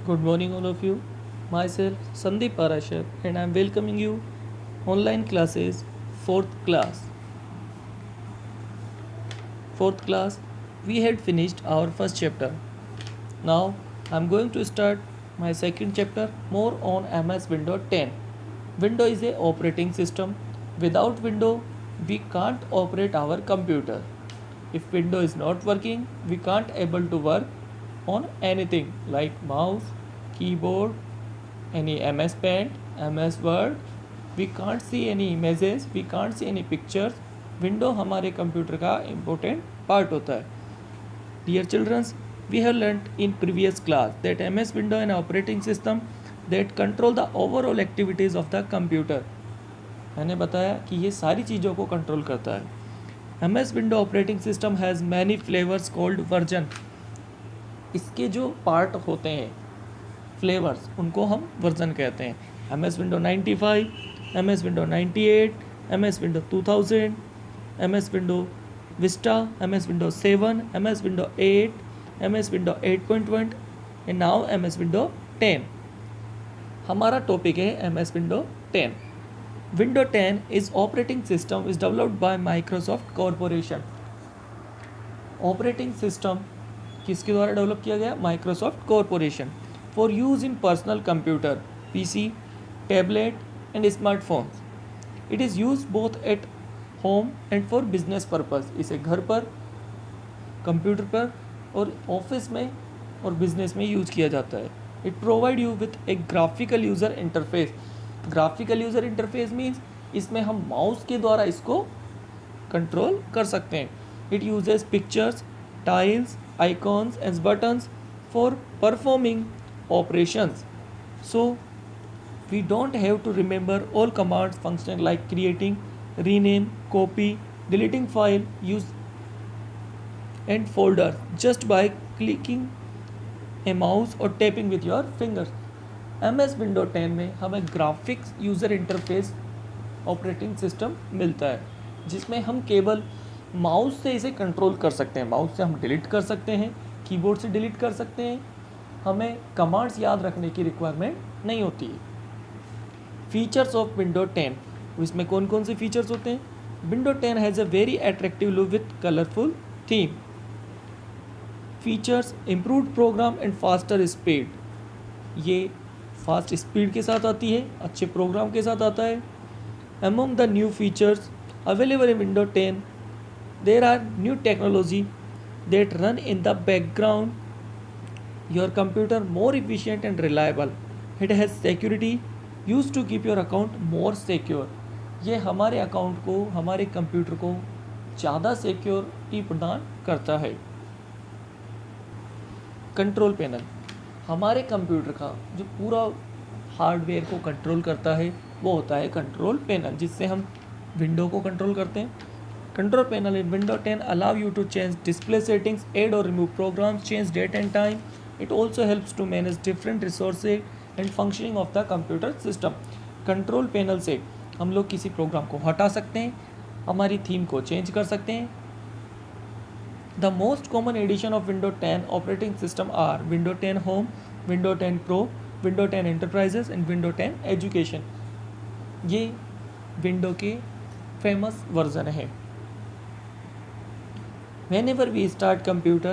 Good morning, all of you. Myself, Sandeep Parashar, and I am welcoming you online classes, fourth class. Fourth class, we had finished our first chapter. Now, I am going to start my second chapter more on MS Windows 10. Windows is a operating system. Without Windows, we can't operate our computer. If Windows is not working, we can't able to work on anything like mouse, keyboard, any MS Paint, MS Word. We can't see any images, we can't see any pictures. Window हमारे computer का important part होता है. Dear children, we have learnt in previous class that MS Windows an operating system that control the overall activities of the computer. मैंने बताया कि ये सारी चीज़ों को कंट्रोल करता है. MS Windows operating system has many flavours called version. इसके जो पार्ट होते हैं फ्लेवर्स उनको हम वर्जन कहते हैं. MS Windows 95, MS Windows 98, MS Windows 2000, MS Windows Vista, MS Windows 7, MS Windows 8, MS Windows 8.1 and now MS Windows 10. हमारा topic है MS Windows 10. Windows 10 is operating system is developed by Microsoft Corporation. Operating system किसके द्वारा develop किया गया? Microsoft corporation. For use in personal computer, PC, tablet and smartphones. It is use both at home and for business purpose. इसे घर पर, computer पर और office में और बिजनेस में यूज किया जाता है. It provide you with A graphical user interface. Graphical user interface means इसमें हम माउस के द्वारा इसको कंट्रोल कर सकते हैं. It uses pictures, tiles, icons as buttons for performing operations. So we don't have to remember all commands function like creating, rename, copy, deleting file, use and folder just by clicking a mouse or tapping with your fingers. MS Windows 10 में हमें graphics user interface operating system मिलता है जिसमें हम केवल mouse से इसे control कर सकते हैं. माउस से हम डिलीट कर सकते हैं, कीबोर्ड से डिलीट कर सकते हैं. हमें कमांड्स याद रखने की रिक्वायरमेंट नहीं होती है. Features of window 10. इसमें कौन कौन से फीचर्स होते हैं? Window 10 has a very attractive look with colourful theme. Features improved program and faster speed. ये फास्ट स्पीड के साथ आती है, अच्छे प्रोग्राम के साथ आता है. Among the new features available in window 10, there are new technology that run in the background your computer more efficient and reliable. It has security used to keep your account more secure. ये हमारे account को, हमारे computer को ज़्यादा security प्रदान करता है. Control panel हमारे कंप्यूटर का जो पूरा हार्डवेयर को कंट्रोल करता है वो होता है कंट्रोल पैनल, जिससे हम विंडो को कंट्रोल करते हैं. Control panel in Windows 10 allow you to change display settings, add or remove programs, change date and time. It also helps to manage different resources and functioning of the computer system. Control panel से हम लोग किसी programme को हटा सकते हैं, हमारी theme को चेंज कर सकते हैं. The most common edition of Windows 10 operating system are Windows 10 Home, Windows 10 Pro, Windows 10 Enterprises and Windows 10 Education. ये विंडो के फेमस वर्जन है. Whenever we start computer,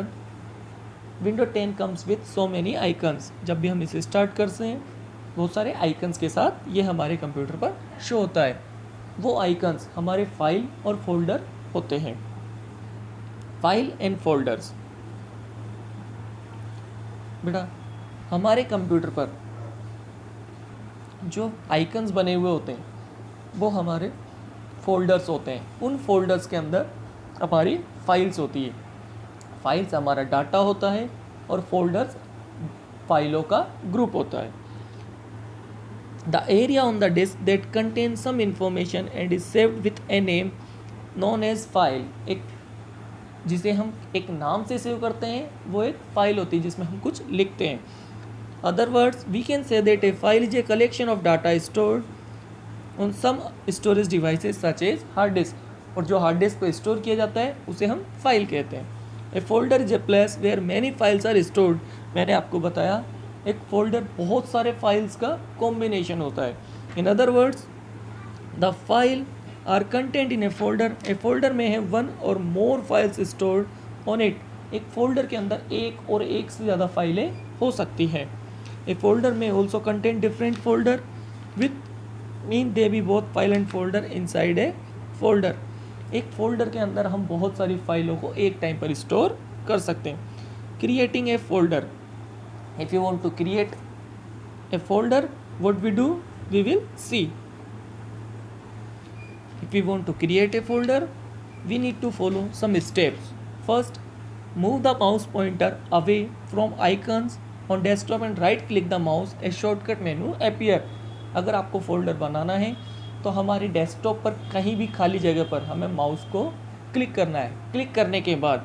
Windows 10 comes with so many icons. जब भी हम इसे start करते हैं बहुत सारे आइकन्स के साथ ये हमारे कंप्यूटर पर शो होता है. वो आइकन्स हमारे फाइल और फोल्डर होते हैं. File and folders. बेटा हमारे कंप्यूटर पर जो आइकन्स बने हुए होते हैं वो हमारे फोल्डर्स होते हैं. उन फोल्डर्स के अंदर हमारी फाइल्स होती है. फाइल्स हमारा डाटा होता है और फोल्डर्स फाइलों का ग्रुप होता है. The area on the disk that contain some information and is saved with a name known as file. एक जिसे हम एक नाम से सेव करते हैं वो एक फाइल होती है जिसमें हम कुछ लिखते हैं. Other words we can say that a file is a collection of data stored on some storage devices such as hard disk. और जो हार्ड डिस्क पर स्टोर किया जाता है उसे हम फाइल कहते हैं. A folder is a place where many files are stored. मैंने आपको बताया एक फोल्डर बहुत सारे फाइल्स का कॉम्बिनेशन होता है. In other words, the file are content in a folder में है one or more files stored on it. एक फोल्डर के अंदर एक और एक से ज़्यादा फाइलें हो सकती हैं. ए फोल्डर में also content different folder with mean they B both file and folder inside a folder. एक फोल्डर के अंदर हम बहुत सारी फाइलों को एक टाइम पर स्टोर कर सकते हैं. Creating a folder. If you want to create a folder, what we do, we will see. If we want to create a folder, we need to follow some steps. First, move the mouse pointer away from icons on desktop and right click the mouse. A shortcut menu appear. अगर आपको folder बनाना है तो हमारे desktop पर कहीं भी खाली जगह पर हमें माउस को क्लिक करना है. क्लिक करने के बाद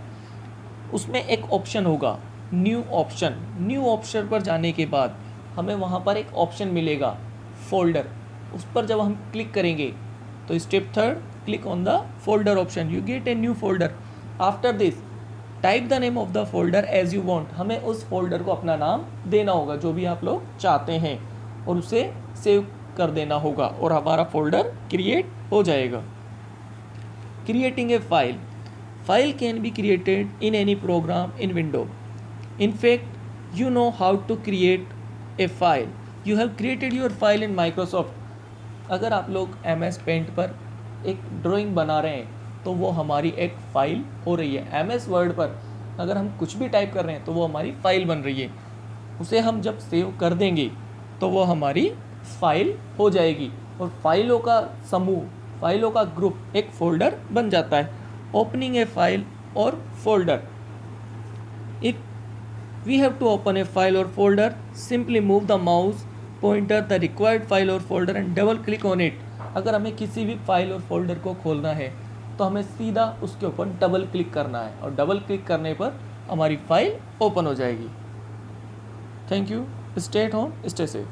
उसमें एक ऑप्शन होगा न्यू ऑप्शन. न्यू ऑप्शन पर जाने के बाद हमें वहाँ पर एक ऑप्शन मिलेगा फोल्डर. उस पर जब हम क्लिक करेंगे तो step third, click on the folder option, you get a new folder. After this type the name of the folder as you want. हमें उस फोल्डर को अपना नाम देना होगा जो भी आप लोग चाहते हैं और उसे सेव कर देना होगा और हमारा फोल्डर क्रिएट हो जाएगा. Creating a file. File can be created in any program in window. In fact you know how to create a file. You have created your file in Microsoft. अगर आप लोग MS पेंट पर एक drawing बना रहे हैं तो वो हमारी एक फ़ाइल हो रही है. MS वर्ड पर अगर हम कुछ भी टाइप कर रहे हैं तो वो हमारी फ़ाइल बन रही है. उसे हम जब सेव कर देंगे तो वो हमारी फ़ाइल हो जाएगी और फाइलों का समूह, फाइलों का ग्रुप एक फ़ोल्डर बन जाता है. ओपनिंग ए फाइल और folder. If we have to open a file और folder, simply move the mouse pointer the required file or folder and double click on it. अगर हमें किसी भी फाइल और फोल्डर को खोलना है तो हमें सीधा उसके ऊपर डबल क्लिक करना है और डबल क्लिक करने पर हमारी फाइल ओपन हो जाएगी. Thank you. Stay at home, stay safe.